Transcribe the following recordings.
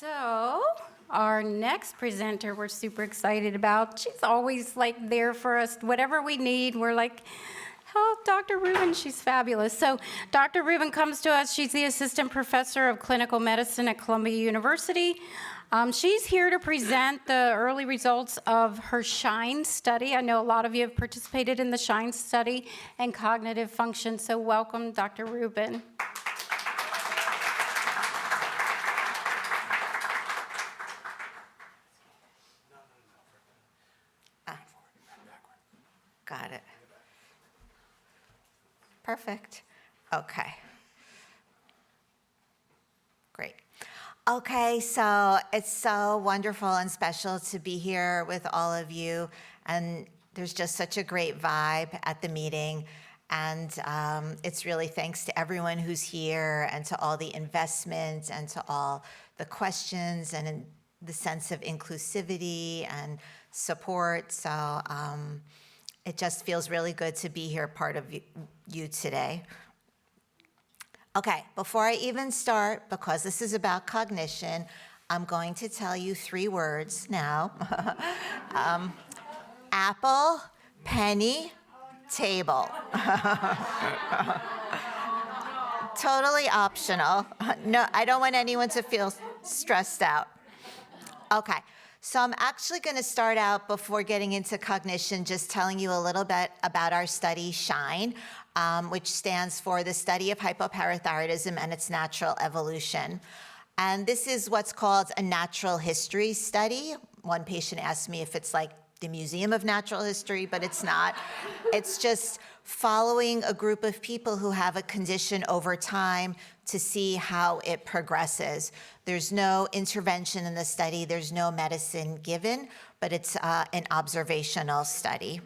So, our next presenter we're super excited about. She's always there for us, whatever we need. We're like, oh, Dr. Rubin, she's fabulous. So, Dr. Rubin comes to us. She's the assistant professor of clinical medicine at Columbia University. She's here to present the early results of her SHINE study. I know a lot of you have participated in the SHINE study and cognitive function, so welcome, Dr. Rubin. Got it. Perfect. Okay. Great. Okay, so it's so wonderful and special to be here with all of you, and there's just such a great vibe at the meeting, and it's really thanks to everyone who's here and to all the investment and to all the questions and the sense of inclusivity and support. So it just feels really good to be here, part of you today. Okay, before I even start, because this is about cognition, I'm going to tell you 3 words now. Apple, penny, table. Totally optional. No, I don't want anyone to feel stressed out. Okay. So I'm actually going to start out, before getting into cognition, just telling you a little bit about our study, SHINE, which stands for the Study of Hypoparathyroidism and Its Natural Evolution. And this is what's called a natural history study. One patient asked me if it's like the Museum of Natural History, but it's not. It's just following a group of people who have a condition over time to see how it progresses. There's no intervention in the study, there's no medicine given, but it's an observational study.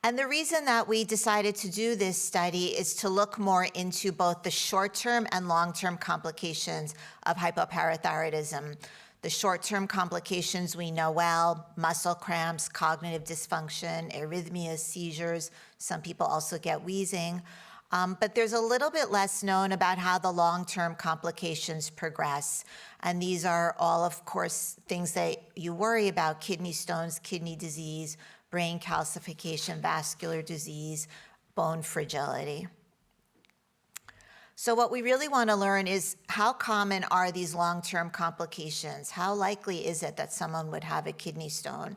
And the reason that we decided to do this study is to look more into both the short-term and long-term complications of hypoparathyroidism. The short-term complications we know well: muscle cramps, cognitive dysfunction, arrhythmias, seizures. Some people also get wheezing. But there's a little bit less known about how the long-term complications progress. And these are all, of course, things that you worry about: kidney stones, kidney disease, brain calcification, vascular disease, bone fragility. So what we really want to learn is, how common are these long-term complications? How likely is it that someone would have a kidney stone?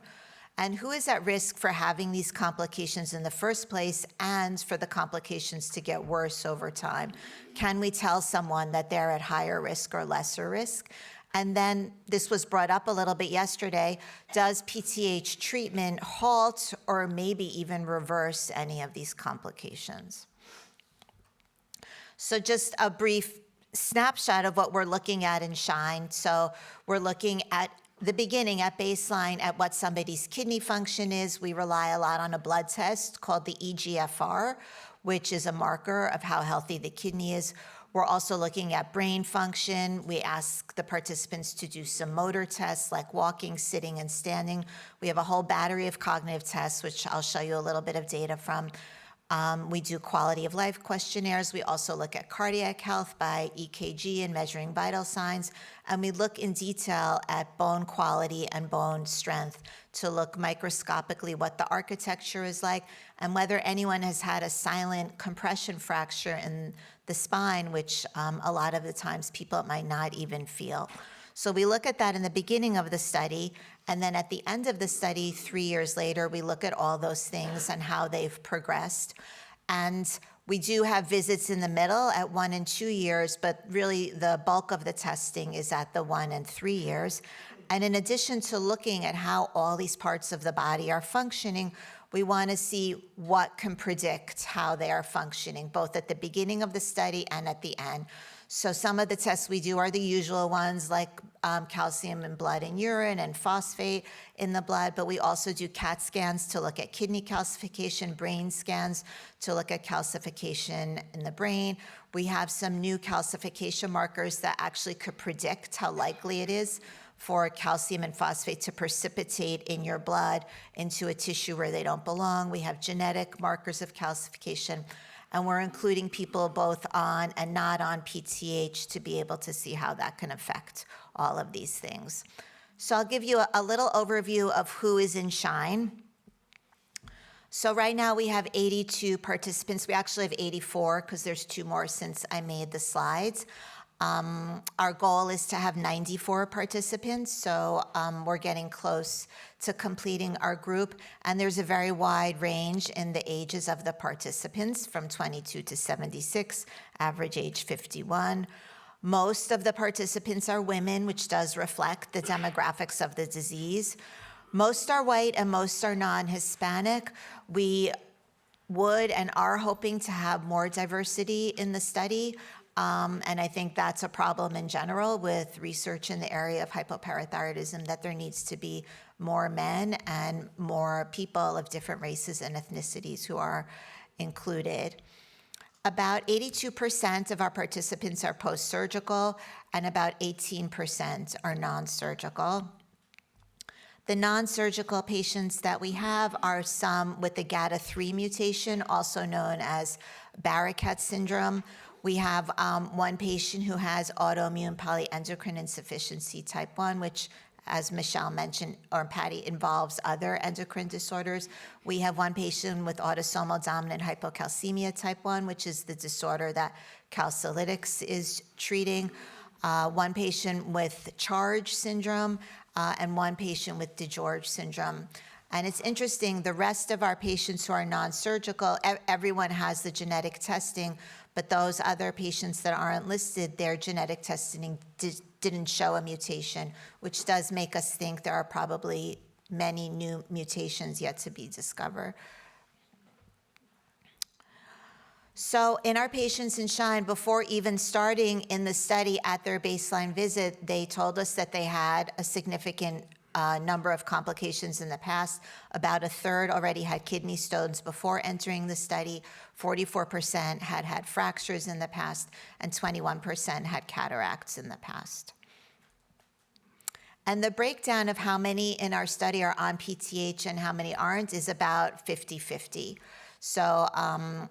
And who is at risk for having these complications in the first place, and for the complications to get worse over time? Can we tell someone that they're at higher risk or lesser risk? And then, this was brought up a little bit yesterday, does PTH treatment halt or maybe even reverse any of these complications? So just a brief snapshot of what we're looking at in SHINE. So we're looking at the beginning, at baseline, at what somebody's kidney function is. We rely a lot on a blood test called the eGFR, which is a marker of how healthy the kidney is. We're also looking at brain function. We ask the participants to do some motor tests like walking, sitting, and standing. We have a whole battery of cognitive tests, which I'll show you a little bit of data from. We do quality of life questionnaires. We also look at cardiac health by EKG and measuring vital signs. And we look in detail at bone quality and bone strength to look microscopically what the architecture is like, and whether anyone has had a silent compression fracture in the spine, which a lot of the times people might not even feel. So we look at that in the beginning of the study, and then at the end of the study, 3 years later, we look at all those things and how they've progressed. And we do have visits in the middle at 1 and 2 years, but really the bulk of the testing is at the 1 and 3 years. And in addition to looking at how all these parts of the body are functioning, we want to see what can predict how they are functioning, both at the beginning of the study and at the end. So some of the tests we do are the usual ones, like calcium in blood and urine and phosphate in the blood, but we also do CAT scans to look at kidney calcification, brain scans to look at calcification in the brain. We have some new calcification markers that actually could predict how likely it is for calcium and phosphate to precipitate in your blood into a tissue where they don't belong. We have genetic markers of calcification. And we're including people both on and not on PTH to be able to see how that can affect all of these things. So I'll give you a little overview of who is in SHINE. So right now we have 82 participants. We actually have 84 because there's 2 more since I made the slides. Our goal is to have 94 participants, so we're getting close to completing our group. And there's a very wide range in the ages of the participants, from 22 to 76, average age 51. Most of the participants are women, which does reflect the demographics of the disease. Most are white and most are non-Hispanic. We would and are hoping to have more diversity in the study. And I think that's a problem in general with research in the area of hypoparathyroidism, that there needs to be more men and more people of different races and ethnicities who are included. About 82% of our participants are post-surgical, and about 18% are non-surgical. The non-surgical patients that we have are some with the GATA3 mutation, also known as Barrett syndrome. We have one patient who has autoimmune polyendocrine insufficiency type 1, which, as Michelle mentioned, or Patty, involves other endocrine disorders. We have one patient with autosomal dominant hypocalcemia type 1, which is the disorder that calcilytics is treating. One patient with CHARGE syndrome, and one patient with DeGeorge syndrome. And it's interesting, the rest of our patients who are non-surgical, everyone has the genetic testing, but those other patients that aren't listed, their genetic testing didn't show a mutation, which does make us think there are probably many new mutations yet to be discovered. So in our patients in SHINE, before even starting in the study at their baseline visit, they told us that they had a significant number of complications in the past. About a third already had kidney stones before entering the study, 44% had had fractures in the past, and 21% had cataracts in the past. And the breakdown of how many in our study are on PTH and how many aren't is about 50-50. So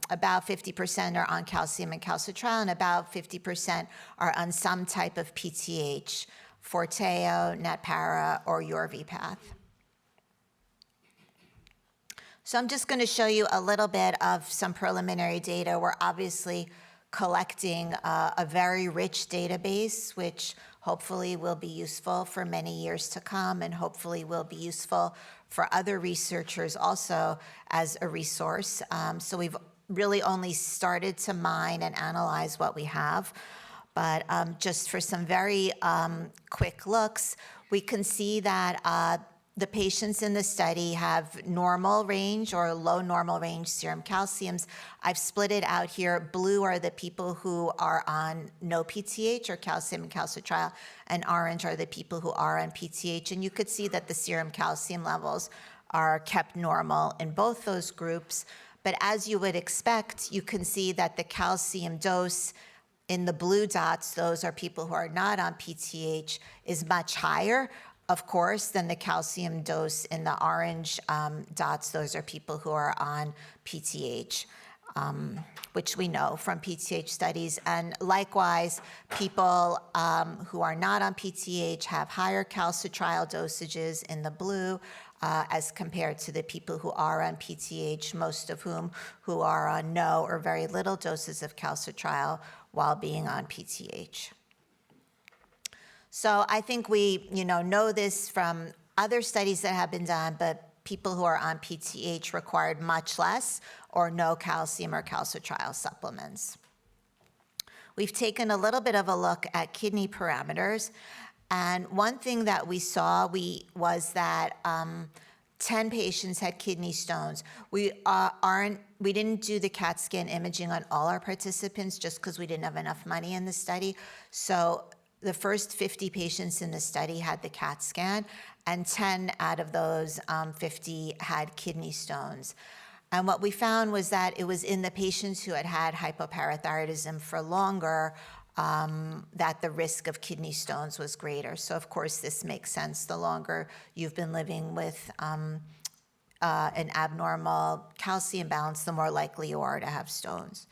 about 50% are on calcium and calcitriol, and about 50% are on some type of PTH, Forteo, Natpara, or Yorvipath. So I'm just going to show you a little bit of some preliminary data. We're obviously collecting a very rich database, which hopefully will be useful for many years to come, and hopefully will be useful for other researchers also as a resource. So we've really only started to mine and analyze what we have. But just for some very quick looks, we can see that the patients in the study have normal range or low normal range serum calciums. I've split it out here. Blue are the people who are on no PTH or calcium and calcitriol, and orange are the people who are on PTH. And you could see that the serum calcium levels are kept normal in both those groups. But as you would expect, you can see that the calcium dose in the blue dots, those are people who are not on PTH, is much higher, of course, than the calcium dose in the orange dots. Those are people who are on PTH, which we know from PTH studies. And likewise, people who are not on PTH have higher calcitriol dosages in the blue as compared to the people who are on PTH, most of whom who are on no or very little doses of calcitriol while being on PTH. So I think we know this from other studies that have been done, but people who are on PTH required much less or no calcium or calcitriol supplements. We've taken a little bit of a look at kidney parameters, and one thing that we saw was that 10 patients had kidney stones. We didn't do the CAT scan imaging on all our participants just because we didn't have enough money in the study. So the first 50 patients in the study had the CAT scan, and 10 out of those 50 had kidney stones. And what we found was that it was in the patients who had had hypoparathyroidism for longer that the risk of kidney stones was greater. So of course this makes sense. The longer you've been living with an abnormal calcium balance, the more likely you are to have stones.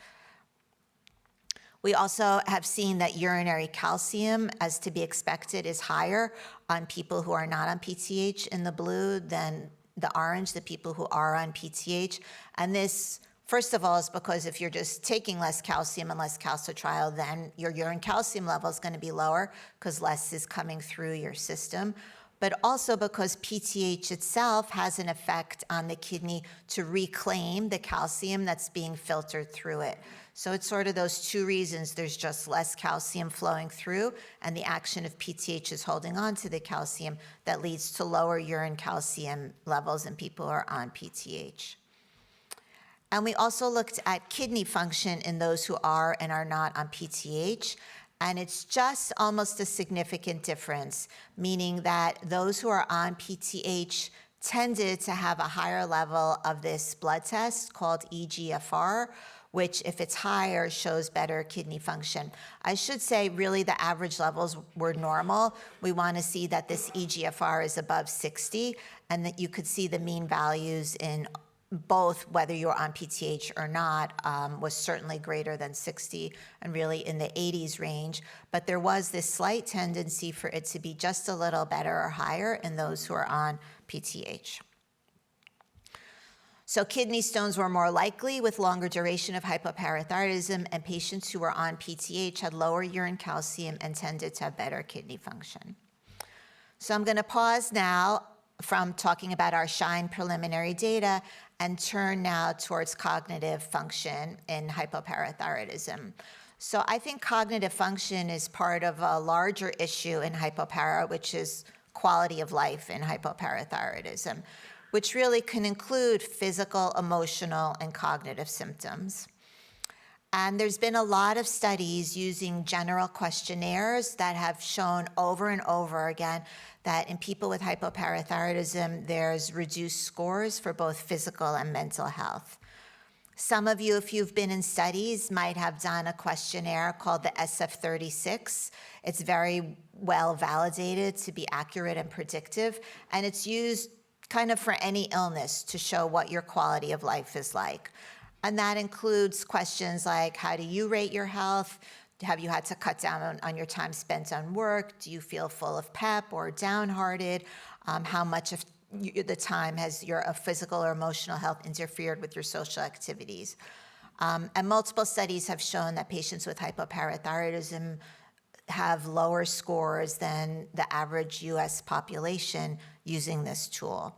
We also have seen that urinary calcium, as to be expected, is higher on people who are not on PTH in the blue than the orange, the people who are on PTH. And this, first of all, is because if you're just taking less calcium and less calcitriol, then your urine calcium level is going to be lower because less is coming through your system. But also because PTH itself has an effect on the kidney to reclaim the calcium that's being filtered through it. So it's sort of those two reasons. There's just less calcium flowing through, and the action of PTH is holding on to the calcium that leads to lower urine calcium levels in people who are on PTH. And we also looked at kidney function in those who are and are not on PTH. And it's just almost a significant difference, meaning that those who are on PTH tended to have a higher level of this blood test called eGFR, which, if it's higher, shows better kidney function. I should say, really, the average levels were normal. We want to see that this eGFR is above 60, and that you could see the mean values in both, whether you're on PTH or not, was certainly greater than 60 and really in the 80s range. But there was this slight tendency for it to be just a little better or higher in those who are on PTH. So kidney stones were more likely with longer duration of hypoparathyroidism, and patients who were on PTH had lower urine calcium and tended to have better kidney function. So I'm going to pause now from talking about our SHINE preliminary data and turn now towards cognitive function in hypoparathyroidism. So I think cognitive function is part of a larger issue in hypopara, which is quality of life in hypoparathyroidism, which really can include physical, emotional, and cognitive symptoms. And there's been a lot of studies using general questionnaires that have shown over and over again that in people with hypoparathyroidism, there's reduced scores for both physical and mental health. Some of you, if you've been in studies, might have done a questionnaire called the SF-36. It's very well validated to be accurate and predictive, and it's used kind of for any illness to show what your quality of life is like. And that includes questions like, how do you rate your health? Have you had to cut down on your time spent on work? Do you feel full of pep or downhearted? How much of the time has your physical or emotional health interfered with your social activities? And multiple studies have shown that patients with hypoparathyroidism have lower scores than the average US population using this tool.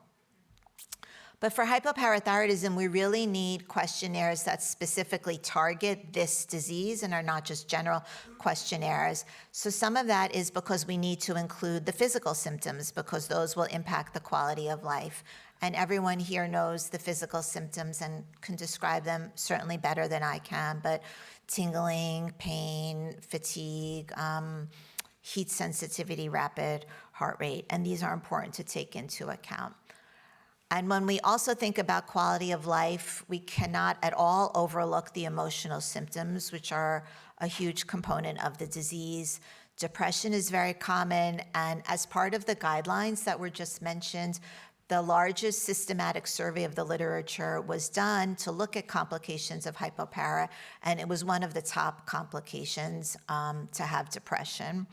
But for hypoparathyroidism, we really need questionnaires that specifically target this disease and are not just general questionnaires. So some of that is because we need to include the physical symptoms, because those will impact the quality of life. And everyone here knows the physical symptoms and can describe them certainly better than I can, but tingling, pain, fatigue, heat sensitivity, rapid heart rate, and these are important to take into account. And when we also think about quality of life, we cannot at all overlook the emotional symptoms, which are a huge component of the disease. Depression is very common, and as part of the guidelines that were just mentioned, the largest systematic survey of the literature was done to look at complications of hypopara, and it was one of the top complications to have depression.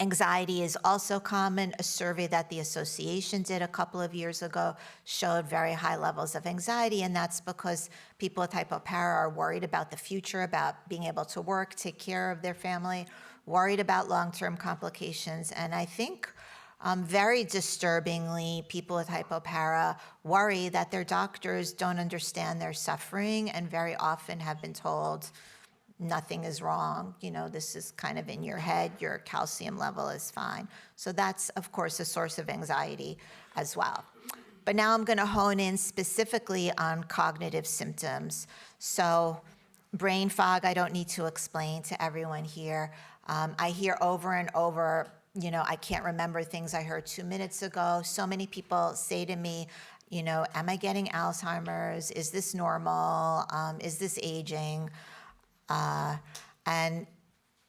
Anxiety is also common. A survey that the association did a couple of years ago showed very high levels of anxiety, and that's because people with hypopara are worried about the future, about being able to work, take care of their family, worried about long-term complications, and I think very disturbingly, people with hypopara worry that their doctors don't understand their suffering and very often have been told, nothing is wrong, you know, this is kind of in your head, your calcium level is fine. So that's, of course, a source of anxiety as well. But now I'm going to hone in specifically on cognitive symptoms. So brain fog, I don't need to explain to everyone here. I hear over and over, you know, I can't remember things I heard 2 minutes ago. So many people say to me, you know, am I getting Alzheimer's? Is this normal? Is this aging? And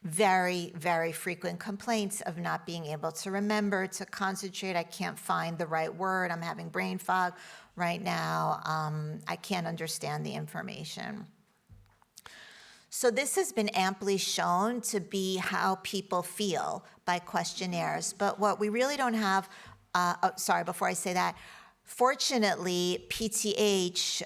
very, very frequent complaints of not being able to remember, to concentrate. I can't find the right word. I'm having brain fog right now. I can't understand the information. So this has been amply shown to be how people feel by questionnaires. But what we really don't have, before I say that, fortunately, PTH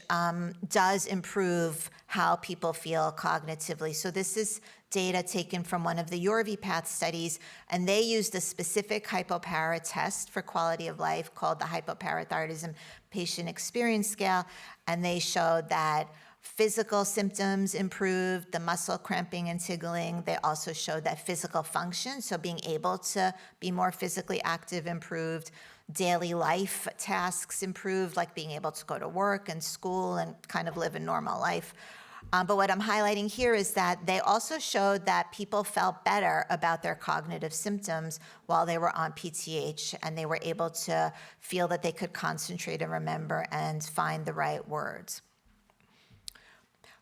does improve how people feel cognitively. So this is data taken from one of the Yorvipath studies, and they used a specific hypoPARA test for quality of life called the hypoparathyroidism patient experience scale, and they showed that physical symptoms improved, the muscle cramping and tingling. They also showed that physical function, so being able to be more physically active, improved. Daily life tasks improved, like being able to go to work and school and kind of live a normal life. But what I'm highlighting here is that they also showed that people felt better about their cognitive symptoms while they were on PTH, and they were able to feel that they could concentrate and remember and find the right words.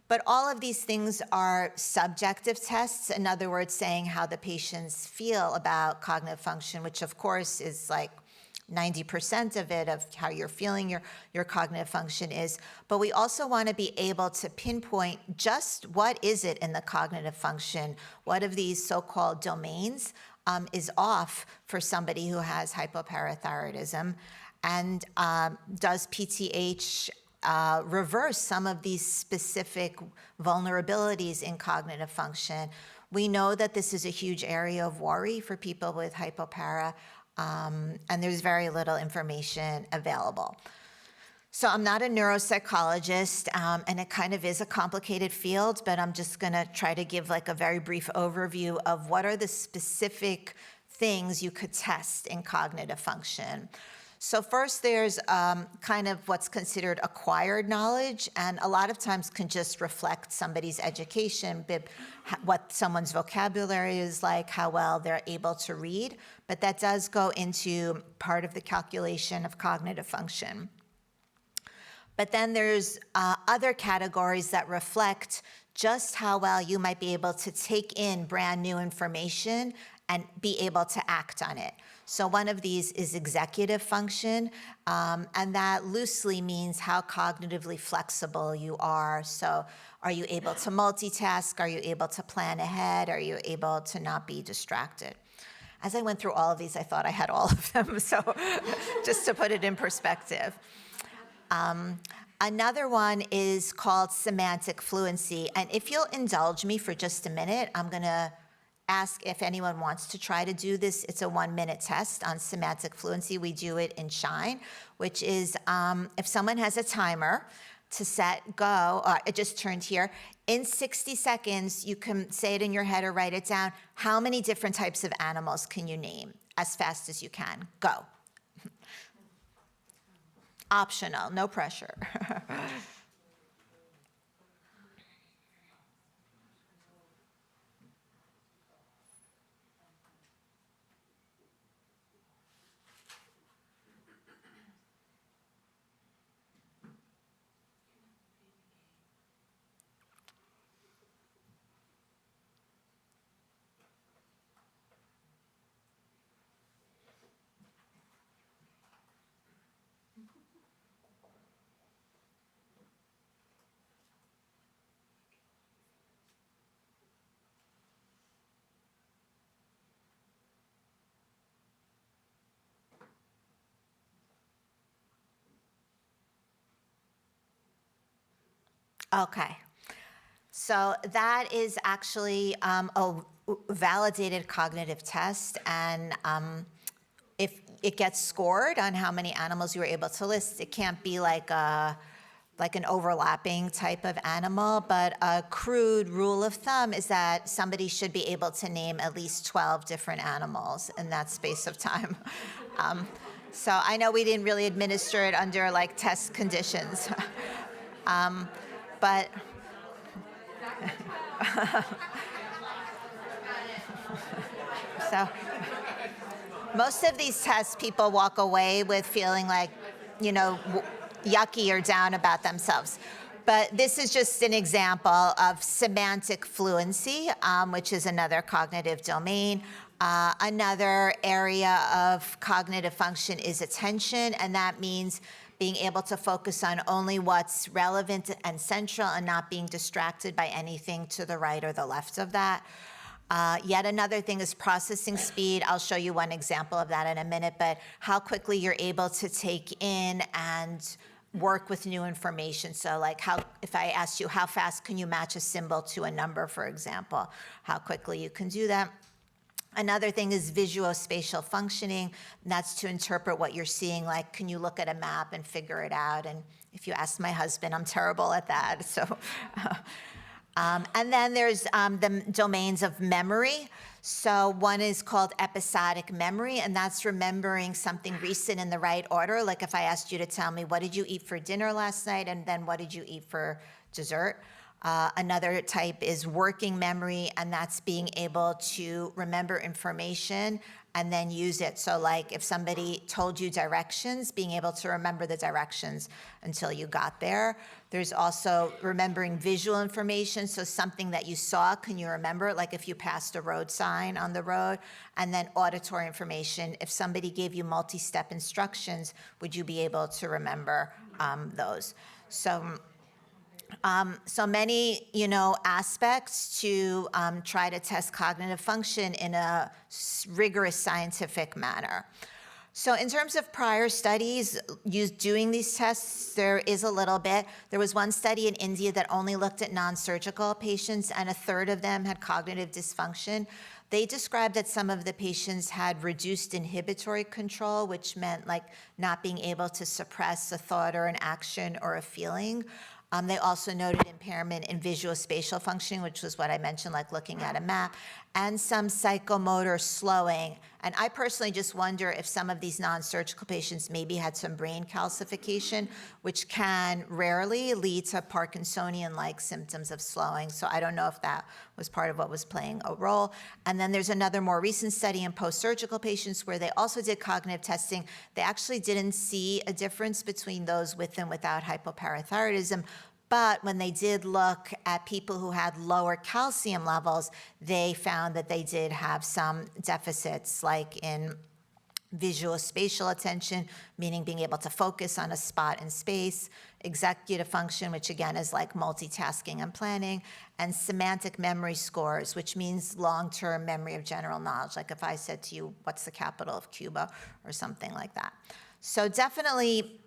But all of these things are subjective tests, in other words, saying how the patients feel about cognitive function, which of course is like 90% of it, of how you're feeling your cognitive function is. But we also want to be able to pinpoint just what is it in the cognitive function, what of these so-called domains is off for somebody who has hypoparathyroidism, and does PTH reverse some of these specific vulnerabilities in cognitive function. We know that this is a huge area of worry for people with hypopara, and there's very little information available. So I'm not a neuropsychologist, and it kind of is a complicated field, but I'm just going to try to give like a very brief overview of what are the specific things you could test in cognitive function. So first, there's kind of what's considered acquired knowledge, and a lot of times can just reflect somebody's education, what someone's vocabulary is like, how well they're able to read, but that does go into part of the calculation of cognitive function. But then there's other categories that reflect just how well you might be able to take in brand new information and be able to act on it. So one of these is executive function, and that loosely means how cognitively flexible you are. So are you able to multitask? Are you able to plan ahead? Are you able to not be distracted? As I went through all of these, I thought I had all of them, so just to put it in perspective. Another one is called semantic fluency, and if you'll indulge me for just a minute, I'm going to ask if anyone wants to try to do this. It's a 1-minute test on semantic fluency. We do it in Shine, which is if someone has a timer to set go, it just turned here, in 60 seconds, you can say it in your head or write it down. How many different types of animals can you name as fast as you can? Go. Optional, no pressure. Okay, so that is actually a validated cognitive test, and if it gets scored on how many animals you were able to list, it can't be like an overlapping type of animal, but a crude rule of thumb is that somebody should be able to name at least 12 different animals in that space of time. So I know we didn't really administer it under like test conditions. But so most of these tests, people walk away with feeling like, yucky or down about themselves. But this is just an example of semantic fluency, which is another cognitive domain. Another area of cognitive function is attention, and that means being able to focus on only what's relevant and central and not being distracted by anything to the right or the left of that. Yet another thing is processing speed. I'll show you one example of that in a minute, but how quickly you're able to take in and work with new information. So like if I asked you how fast can you match a symbol to a number, for example, how quickly you can do that. Another thing is visuospatial functioning, and that's to interpret what you're seeing. Like, can you look at a map and figure it out? And if you ask my husband, I'm terrible at that. So, and then there's the domains of memory. So one is called episodic memory, and that's remembering something recent in the right order. Like if I asked you to tell me, what did you eat for dinner last night? And then what did you eat for dessert? Another type is working memory, and that's being able to remember information and then use it. So like if somebody told you directions, being able to remember the directions until you got there. There's also remembering visual information. So something that you saw, can you remember it? Like if you passed a road sign on the road. And then auditory information. If somebody gave you multi-step instructions, would you be able to remember those? So many, aspects to try to test cognitive function in a rigorous scientific manner. So in terms of prior studies doing these tests, there is a little bit. There was one study in India that only looked at non-surgical patients, and a third of them had cognitive dysfunction. They described that some of the patients had reduced inhibitory control, which meant like not being able to suppress a thought or an action or a feeling. They also noted impairment in visuospatial functioning, which was what I mentioned, like looking at a map, and some psychomotor slowing. And I personally just wonder if some of these non-surgical patients maybe had some brain calcification, which can rarely lead to Parkinsonian-like symptoms of slowing. So I don't know if that was part of what was playing a role. And then there's another more recent study in post-surgical patients where they also did cognitive testing. They actually didn't see a difference between those with and without hypoparathyroidism. But when they did look at people who had lower calcium levels, they found that they did have some deficits, like in visuospatial attention, meaning being able to focus on a spot in space, executive function, which again is like multitasking and planning, and semantic memory scores, which means long-term memory of general knowledge. Like if I said to you, what's the capital of Cuba, or something like that. So definitely,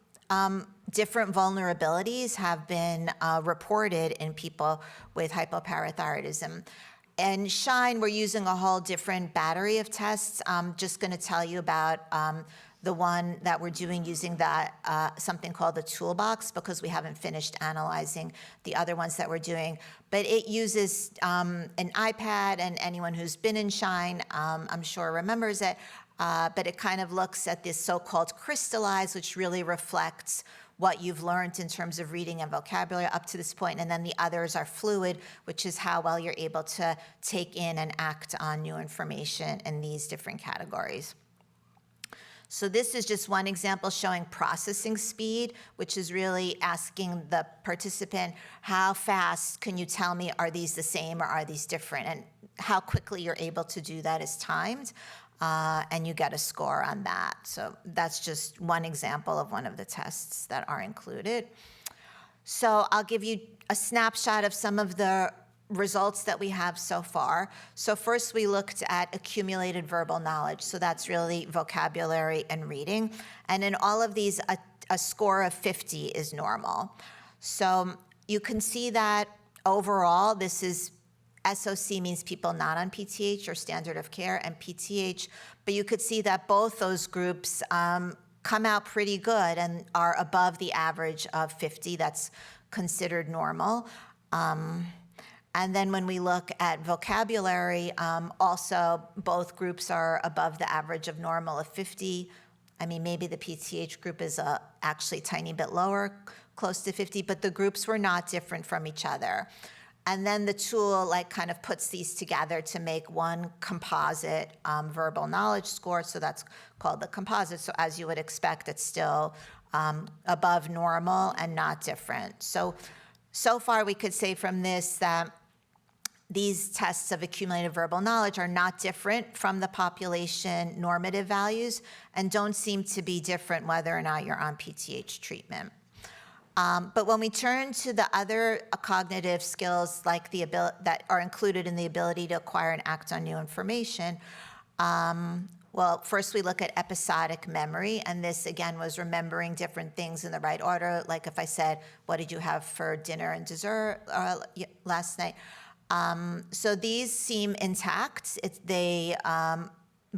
different vulnerabilities have been reported in people with hypoparathyroidism. In SHINE, we're using a whole different battery of tests. I'm just going to tell you about the one that we're doing using that something called the toolbox, because we haven't finished analyzing the other ones that we're doing. But it uses an iPad, and anyone who's been in SHINE, I'm sure remembers it. But it kind of looks at this so-called crystallized, which really reflects what you've learned in terms of reading and vocabulary up to this point, and then the others are fluid, which is how well you're able to take in and act on new information in these different categories. So this is just one example showing processing speed, which is really asking the participant, how fast can you tell me, are these the same or are these different? And how quickly you're able to do that is timed. And you get a score on that. So that's just one example of one of the tests that are included. So I'll give you a snapshot of some of the results that we have so far. So first we looked at accumulated verbal knowledge. So that's really vocabulary and reading. And in all of these, a score of 50 is normal. So you can see that overall, this is SOC means people not on PTH or standard of care, and PTH, but you could see that both those groups come out pretty good and are above the average of 50. That's considered normal. And then when we look at vocabulary, also both groups are above the average of normal of 50. I mean, maybe the PTH group is actually a tiny bit lower, close to 50, but the groups were not different from each other. And then the tool kind of puts these together to make one composite verbal knowledge score. So that's called the composite. So as you would expect, it's still above normal and not different. So so far we could say from this that these tests of accumulated verbal knowledge are not different from the population normative values and don't seem to be different whether or not you're on PTH treatment. But when we turn to the other cognitive skills like that are included in the ability to acquire and act on new information, well, first we look at episodic memory, and this again was remembering different things in the right order. Like if I said, what did you have for dinner and dessert last night? So these seem intact.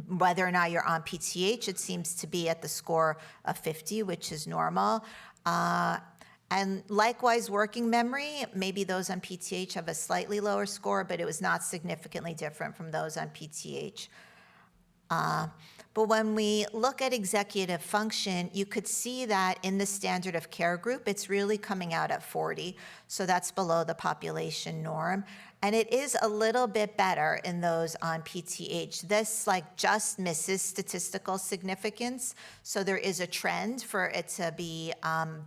Whether or not you're on PTH, it seems to be at the score of 50, which is normal. And likewise, working memory, maybe those on PTH have a slightly lower score, but it was not significantly different from those on PTH. But when we look at executive function, you could see that in the standard of care group, it's really coming out at 40. So that's below the population norm. And it is a little bit better in those on PTH. This just misses statistical significance. So there is a trend for it to be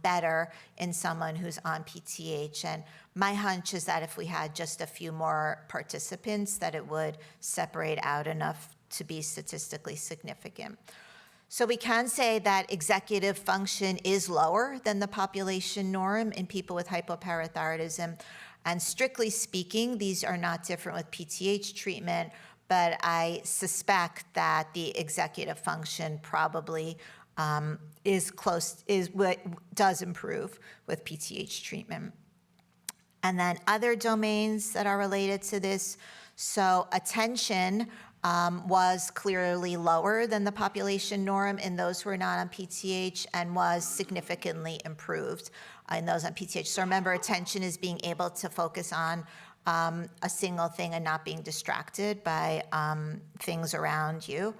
better in someone who's on PTH. And my hunch is that if we had just a few more participants, that it would separate out enough to be statistically significant. So we can say that executive function is lower than the population norm in people with hypoparathyroidism. And strictly speaking, these are not different with PTH treatment, but I suspect that the executive function probably does improve with PTH treatment. And then other domains that are related to this, so attention was clearly lower than the population norm in those who are not on PTH and was significantly improved in those on PTH. So remember, attention is being able to focus on a single thing and not being distracted by things around you.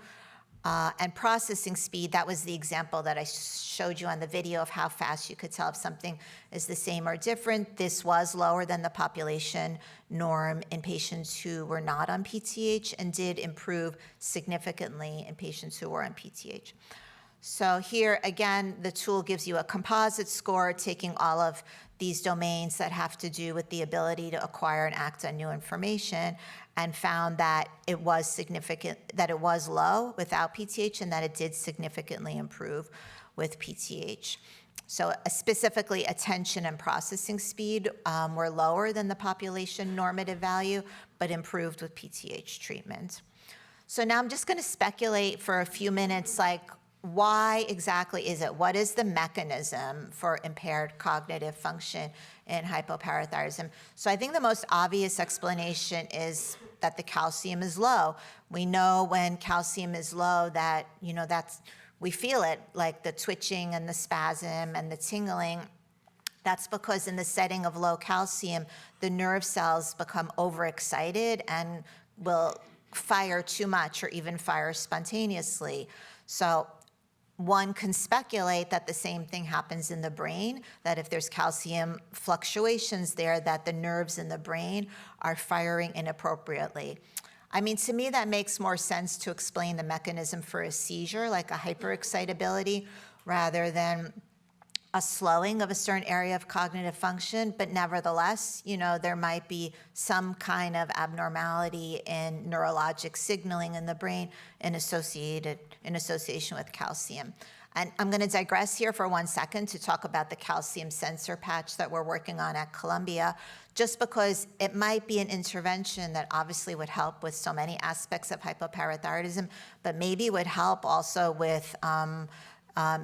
And processing speed, that was the example that I showed you on the video of how fast you could tell if something is the same or different. This was lower than the population norm in patients who were not on PTH and did improve significantly in patients who were on PTH. So here, again, the tool gives you a composite score, taking all of these domains that have to do with the ability to acquire and act on new information, and found that it was significant, that it was low without PTH, and that it did significantly improve with PTH. So specifically, attention and processing speed were lower than the population normative value, but improved with PTH treatment. So now I'm just going to speculate for a few minutes, why exactly is it? What is the mechanism for impaired cognitive function in hypoparathyroidism? So I think the most obvious explanation is that the calcium is low. We know when calcium is low that, we feel it, like the twitching and the spasm and the tingling. That's because in the setting of low calcium, the nerve cells become overexcited and will fire too much or even fire spontaneously. So one can speculate that the same thing happens in the brain, that if there's calcium fluctuations there, that the nerves in the brain are firing inappropriately. I mean, to me, that makes more sense to explain the mechanism for a seizure, like a hyperexcitability, rather than a slowing of a certain area of cognitive function. But nevertheless, there might be some kind of abnormality in neurologic signaling in the brain in association with calcium. And I'm going to digress here for 1 second to talk about the calcium sensor patch that we're working on at Columbia, just because it might be an intervention that obviously would help with so many aspects of hypoparathyroidism, but maybe would help also with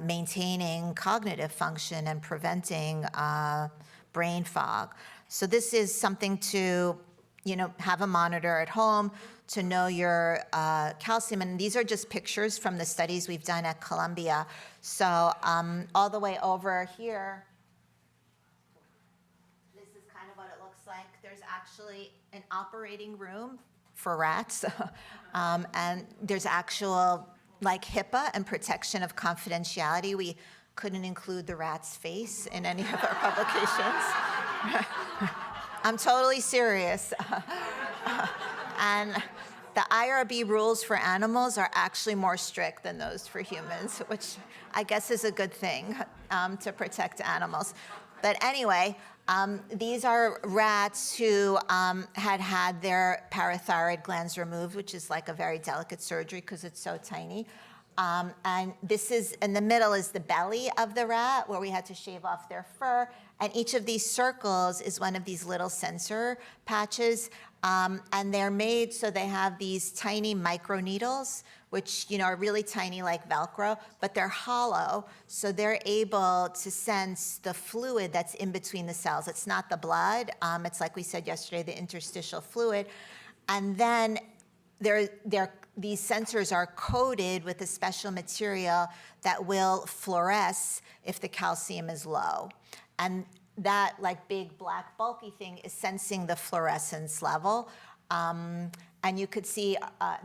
maintaining cognitive function and preventing brain fog. So this is something to, have a monitor at home to know your calcium. And these are just pictures from the studies we've done at Columbia. So all the way over here, this is kind of what it looks like. There's actually an operating room for rats. And there's actual HIPAA and protection of confidentiality. We couldn't include the rat's face in any of our publications. I'm totally serious. And the IRB rules for animals are actually more strict than those for humans, which I guess is a good thing to protect animals. But anyway, These are rats who had their parathyroid glands removed, which is like a very delicate surgery because it's so tiny. And this is, in the middle is the belly of the rat where we had to shave off their fur. And each of these circles is one of these little sensor patches. And they're made so they have these tiny micro needles, which are really tiny like Velcro, but they're hollow, so they're able to sense the fluid that's in between the cells. It's not the blood. It's like we said yesterday, the interstitial fluid. And then these sensors are coated with a special material that will fluoresce if the calcium is low. And that like big black bulky thing is sensing the fluorescence level. And you could see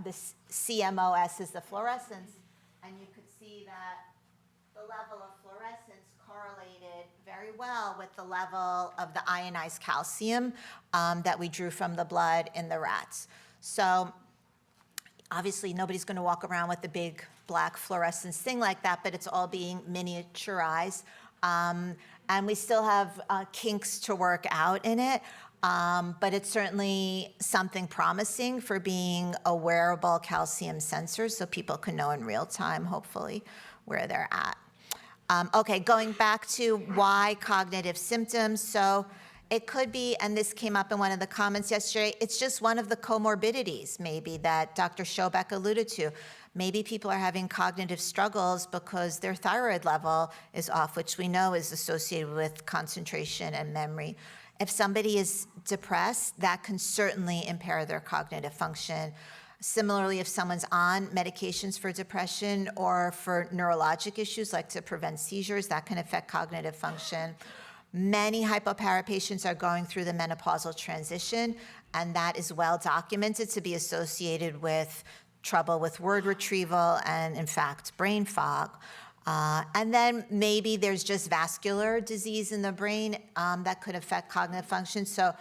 this CMOS is the fluorescence, and you could see that the level of fluorescence correlated very well with the level of the ionized calcium that we drew from the blood in the rats. So obviously nobody's going to walk around with a big black fluorescence thing like that, but it's all being miniaturized. And we still have kinks to work out in it. But it's certainly something promising for being a wearable calcium sensor so people can know in real time, hopefully, where they're at. Okay, going back to why cognitive symptoms. So it could be, and this came up in one of the comments yesterday, it's just one of the comorbidities maybe that Dr. Schobeck alluded to. Maybe people are having cognitive struggles because their thyroid level is off, which we know is associated with concentration and memory. If somebody is depressed, that can certainly impair their cognitive function. Similarly, if someone's on medications for depression or for neurologic issues like to prevent seizures, that can affect cognitive function. Many hypoPARA patients are going through the menopausal transition, and that is well documented to be associated with trouble with word retrieval and, in fact, brain fog. And then maybe there's just vascular disease in the brain that could affect cognitive function. So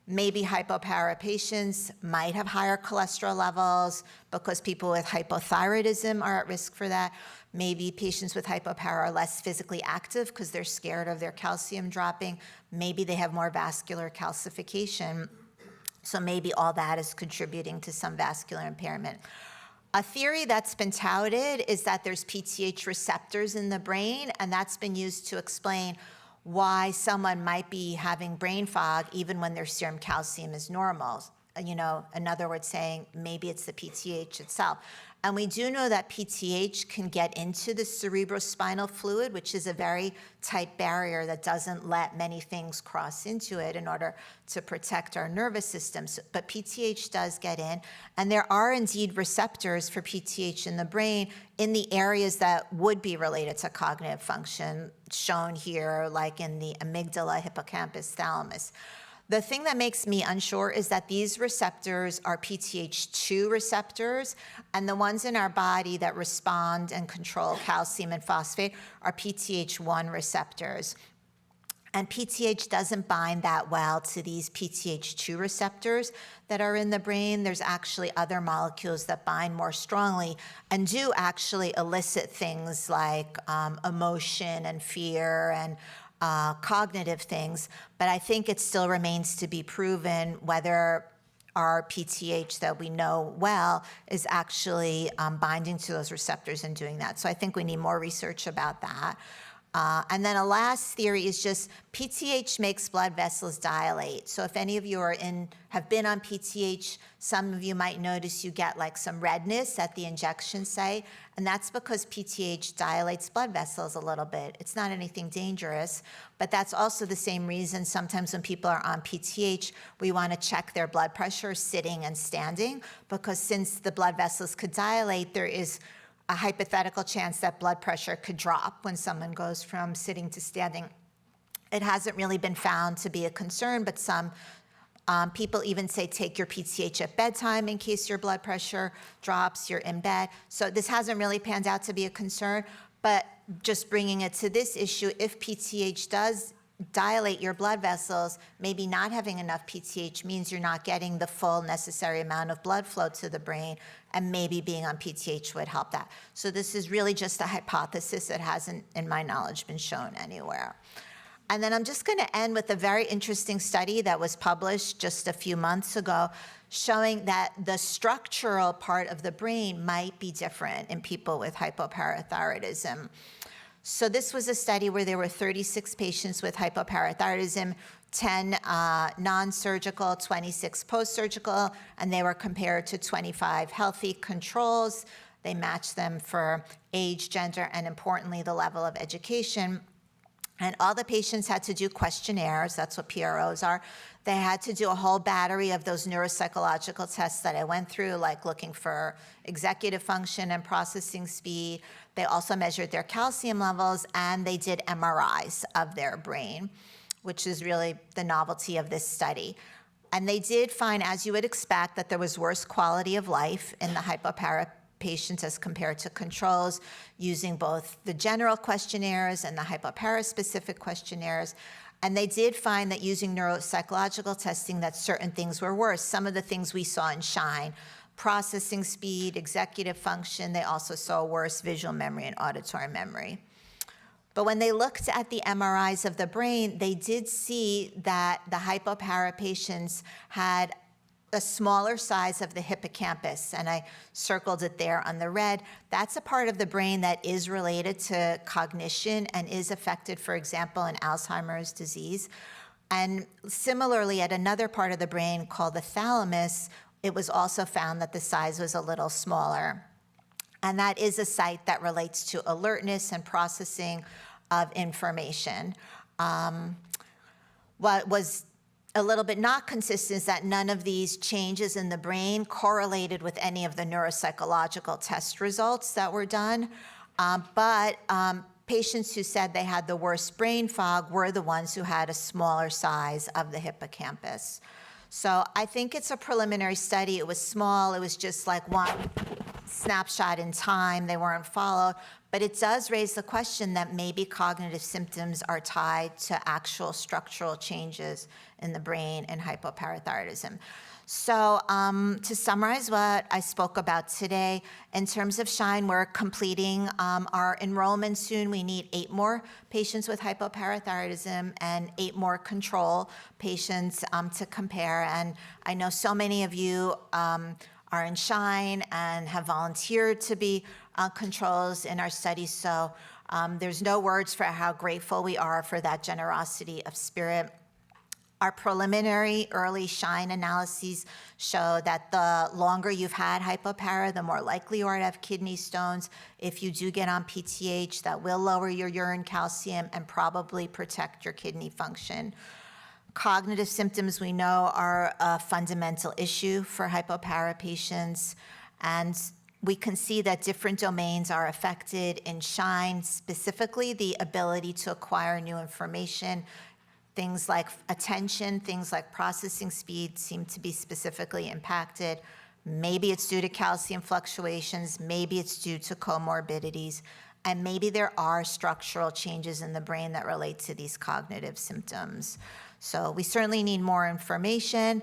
maybe hypoPARA patients might have higher cholesterol levels because people with hypothyroidism are at risk for that. Maybe patients with hypoPARA are less physically active because they're scared of their calcium dropping. Maybe they have more vascular calcification. So maybe all that is contributing to some vascular impairment. A theory that's been touted is that there's PTH receptors in the brain, and that's been used to explain why someone might be having brain fog even when their serum calcium is normal. In other words, saying maybe it's the PTH itself. And we do know that PTH can get into the cerebrospinal fluid, which is a very tight barrier that doesn't let many things cross into it in order to protect our nervous systems. But PTH does get in, and there are indeed receptors for PTH in the brain in the areas that would be related to cognitive function, shown here, like in the amygdala, hippocampus, thalamus. The thing that makes me unsure is that these receptors are PTH2 receptors, and the ones in our body that respond and control calcium and phosphate are PTH1 receptors. And PTH doesn't bind that well to these PTH2 receptors that are in the brain. There's actually other molecules that bind more strongly and do actually elicit things like emotion and fear and cognitive things, but I think it still remains to be proven whether our PTH that we know well is actually binding to those receptors and doing that. So I think we need more research about that. And then a last theory is just PTH makes blood vessels dilate. So if any of you have been on PTH, some of you might notice you get like some redness at the injection site, and that's because PTH dilates blood vessels a little bit. It's not anything dangerous, but that's also the same reason sometimes when people are on PTH, we want to check their blood pressure sitting and standing, because since the blood vessels could dilate, there is a hypothetical chance that blood pressure could drop when someone goes from sitting to standing. It hasn't really been found to be a concern, but some people even say take your PTH at bedtime in case your blood pressure drops, you're in bed. So this hasn't really panned out to be a concern, but just bringing it to this issue, if PTH does dilate your blood vessels, maybe not having enough PTH means you're not getting the full necessary amount of blood flow to the brain, and maybe being on PTH would help that. So this is really just a hypothesis that hasn't, in my knowledge, been shown anywhere. And then I'm just going to end with a very interesting study that was published just a few months ago, showing that the structural part of the brain might be different in people with hypoparathyroidism. So this was a study where there were 36 patients with hypoparathyroidism, 10 non-surgical, 26 post-surgical, and they were compared to 25 healthy controls. They matched them for age, gender, and importantly, the level of education. And all the patients had to do questionnaires. That's what PROs are. They had to do a whole battery of those neuropsychological tests that I went through, like looking for executive function and processing speed. They also measured their calcium levels, and they did MRIs of their brain, which is really the novelty of this study. And they did find, as you would expect, that there was worse quality of life in the hypopara patients as compared to controls, using both the general questionnaires and the hypopara-specific questionnaires. And they did find that using neuropsychological testing, that certain things were worse. Some of the things we saw in SHINE, processing speed, executive function, they also saw worse visual memory and auditory memory. But when they looked at the MRIs of the brain, they did see that the hypopara patients had a smaller size of the hippocampus, and I circled it there on the red. That's a part of the brain that is related to cognition and is affected, for example, in Alzheimer's disease. And similarly, at another part of the brain called the thalamus, it was also found that the size was a little smaller. And that is a site that relates to alertness and processing of information. What was a little bit not consistent is that none of these changes in the brain correlated with any of the neuropsychological test results that were done. But patients who said they had the worst brain fog were the ones who had a smaller size of the hippocampus. So I think it's a preliminary study. It was small. It was just like one snapshot in time. They weren't followed. But it does raise the question that maybe cognitive symptoms are tied to actual structural changes in the brain and hypoparathyroidism. So to summarize what I spoke about today, in terms of SHINE, we're completing our enrollment soon. We need 8 more patients with hypoparathyroidism and 8 more control patients to compare. And I know so many of you are in SHINE and have volunteered to be controls in our studies. So there's no words for how grateful we are for that generosity of spirit. Our preliminary early SHINE analyses show that the longer you've had hypopara, the more likely you are to have kidney stones. If you do get on PTH, that will lower your urine calcium and probably protect your kidney function. Cognitive symptoms we know are a fundamental issue for hypopara patients, and we can see that different domains are affected in SHINE, specifically the ability to acquire new information. Things like attention, things like processing speed seem to be specifically impacted. Maybe it's due to calcium fluctuations, maybe it's due to comorbidities, and maybe there are structural changes in the brain that relate to these cognitive symptoms. So we certainly need more information.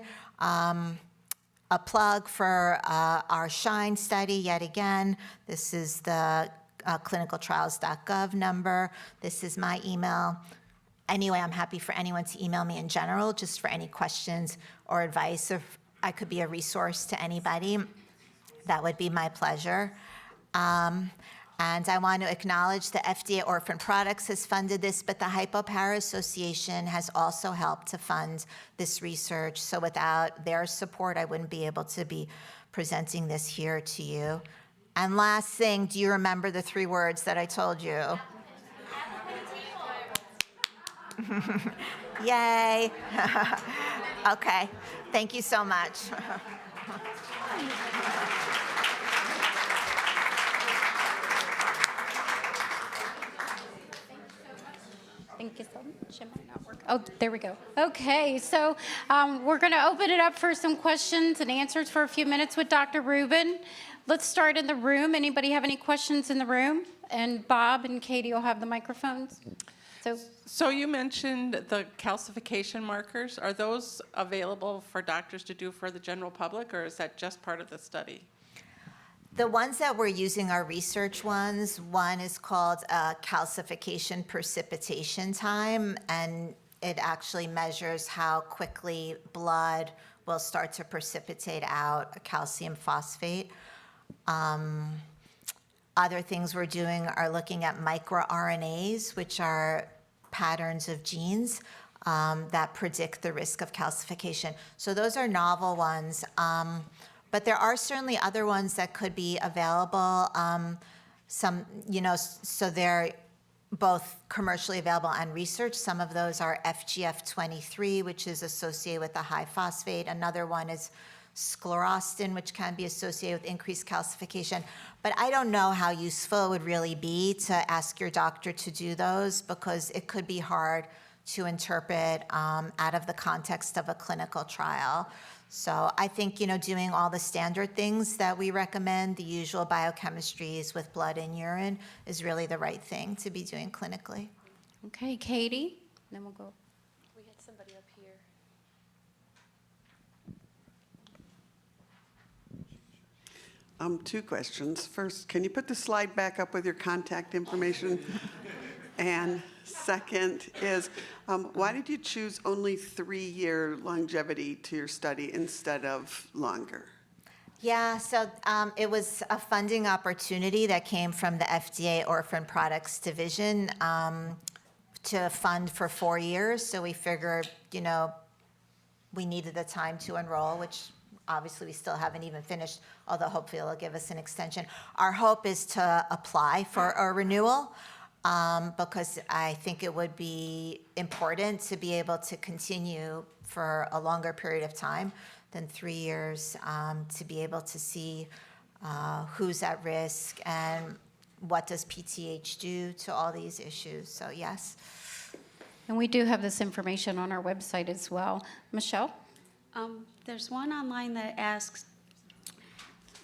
A plug for our SHINE study, yet again. This is the clinicaltrials.gov number. This is my email. Anyway, I'm happy for anyone to email me in general, just for any questions or advice. If I could be a resource to anybody, that would be my pleasure. And I want to acknowledge the FDA Orphan Products has funded this, but the HypoPARA Association has also helped to fund this research. So without their support, I wouldn't be able to be presenting this here to you. And last thing, do you remember the 3 words that I told you? Yay. Okay. Thank you so much. Thank you so much. It might not work. Oh, there we go. Okay, so we're going to open it up for some questions and answers for a few minutes with Dr. Rubin. Let's start in the room. Anybody have any questions in the room? And Bob and Katie will have the microphones. So you mentioned the calcification markers. Are those available for doctors to do for the general public, or is that just part of the study? The ones that we're using are research ones. One is called calcification precipitation time, and it actually measures how quickly blood will start to precipitate out a calcium phosphate. Other things we're doing are looking at microRNAs, which are patterns of genes that predict the risk of calcification. So those are novel ones. But there are certainly other ones that could be available. Some, so they're both commercially available and research. Some of those are FGF23, which is associated with the high phosphate. Another one is sclerostin, which can be associated with increased calcification. But I don't know how useful it would really be to ask your doctor to do those, because it could be hard to interpret out of the context of a clinical trial. So I think, doing all the standard things that we recommend, the usual biochemistries with blood and urine, is really the right thing to be doing clinically. Okay, Katie, then we'll go. We had somebody up here. Two questions. First, can you put the slide back up with your contact information? And second is, why did you choose only 3-year longevity to your study instead of longer? Yeah, so it was a funding opportunity that came from the FDA Orphan Products Division to fund for 4 years. So we figured, we needed the time to enroll, which obviously we still haven't even finished, although hopefully it'll give us an extension. Our hope is to apply for a renewal, because I think it would be important to be able to continue for a longer period of time than 3 years, to be able to see who's at risk and what does PTH do to all these issues. So yes. And we do have this information on our website as well. Michelle? There's one online that asks,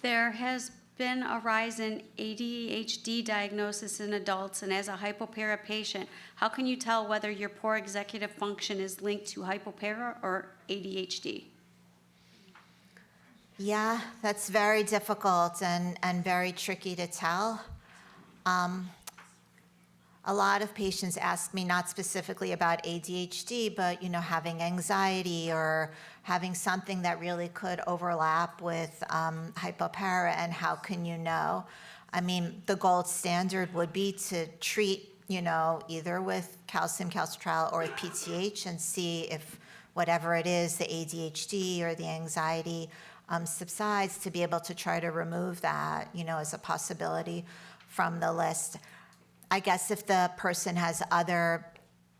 there has been a rise in ADHD diagnosis in adults, and as a hypoPARA patient, how can you tell whether your poor executive function is linked to hypoPARA or ADHD? Yeah, that's very difficult and very tricky to tell. A lot of patients ask me not specifically about ADHD, but having anxiety or having something that really could overlap with hypoPARA, and how can you know? I mean, the gold standard would be to treat, either with calcium calcitriol or with PTH, and see if whatever it is, the ADHD or the anxiety, subsides, to be able to try to remove that, as a possibility from the list. I guess if the person has other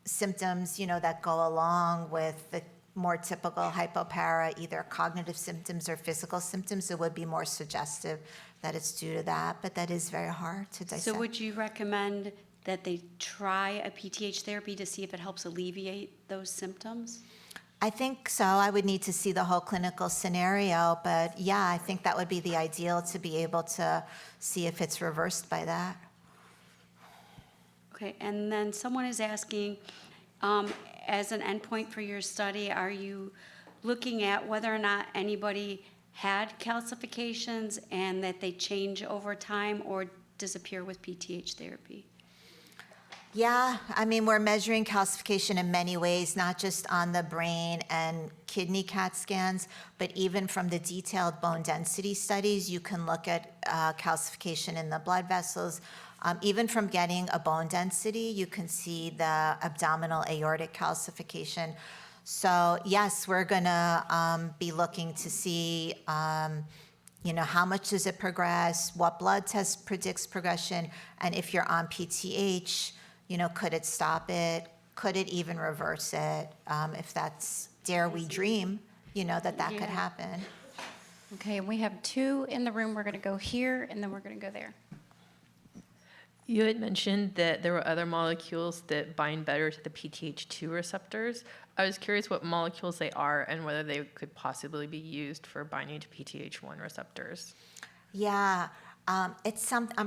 symptoms, that go along with the more typical hypoPARA, either cognitive symptoms or physical symptoms, it would be more suggestive that it's due to that, but that is very hard to dissect. So would you recommend that they try a PTH therapy to see if it helps alleviate those symptoms? I think so. I would need to see the whole clinical scenario, but yeah, I think that would be the ideal, to be able to see if it's reversed by that. Okay, and then someone is asking, as an endpoint for your study, are you looking at whether or not anybody had calcifications and that they change over time or disappear with PTH therapy? Yeah, I mean, we're measuring calcification in many ways, not just on the brain and kidney CAT scans, but even from the detailed bone density studies, you can look at calcification in the blood vessels. Even from getting a bone density, you can see the abdominal aortic calcification. So yes, we're gonna be looking to see, how much does it progress, what blood test predicts progression, and if you're on PTH, could it stop it? Could it even reverse it? If that's, dare we dream, that could Yeah. happen. Okay, and we have 2 in the room. We're going to go here, and then we're going to go there. You had mentioned that there were other molecules that bind better to the PTH2 receptors. I was curious what molecules they are and whether they could possibly be used for binding to PTH1 receptors. Yeah, I'm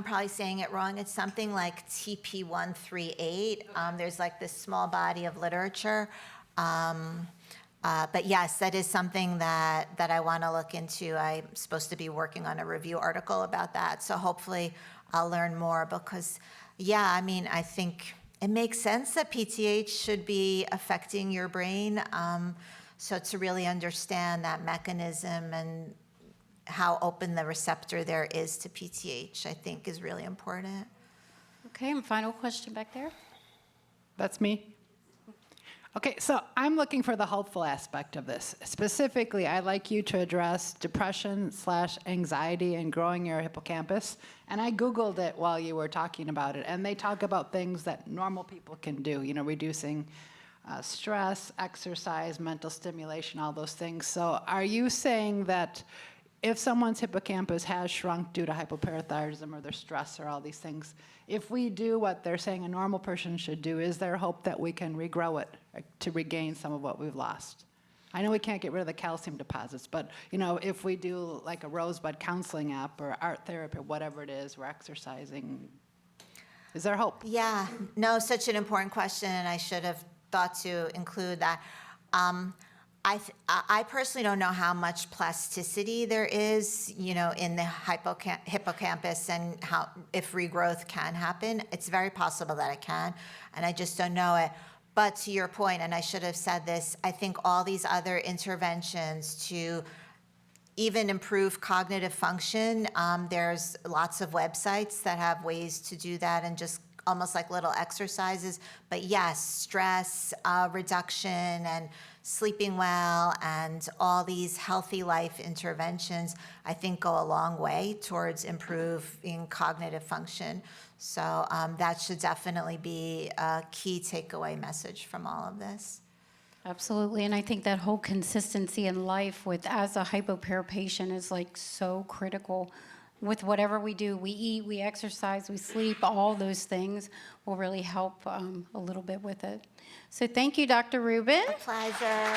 probably saying it wrong. It's something like TP138. There's like this small body of literature. But yes, that is something that I want to look into. I'm supposed to be working on a review article about that, so hopefully I'll learn more because, yeah, I mean, I think it makes sense that PTH should be affecting your brain. So to really understand that mechanism and how open the receptor there is to PTH, I think is really important. Okay, and final question back there. That's me. Okay, so I'm looking for the hopeful aspect of this. Specifically, I'd like you to address depression/anxiety and growing your hippocampus. And I Googled it while you were talking about it, and they talk about things that normal people can do, you know, reducing stress, exercise, mental stimulation, all those things. So are you saying that if someone's hippocampus has shrunk due to hypoparathyroidism or their stress or all these things, if we do what they're saying a normal person should do, is there hope that we can regrow it to regain some of what we've lost? I know we can't get rid of the calcium deposits, but you know, if we do like a Rosebud counseling app or art therapy, whatever it is, we're exercising, is there hope? Yeah, no, such an important question, and I should have thought to include that. I personally don't know how much plasticity there is, you know, in the hippocampus and how, if regrowth can happen. It's very possible that it can, and I just don't know it. But to your point, and I should have said this, I think all these other interventions to even improve cognitive function, there's lots of websites that have ways to do that and just almost like little exercises. But yes, stress reduction and sleeping well and all these healthy life interventions, I think go a long way towards improving cognitive function. So that should definitely be a key takeaway message from all of this. Absolutely, and I think that whole consistency in life with as a hypopara patient is like so critical. With whatever we do, we eat, we exercise, we sleep, all those things will really help a little bit with it. So thank you, Dr. Rubin. Pleasure.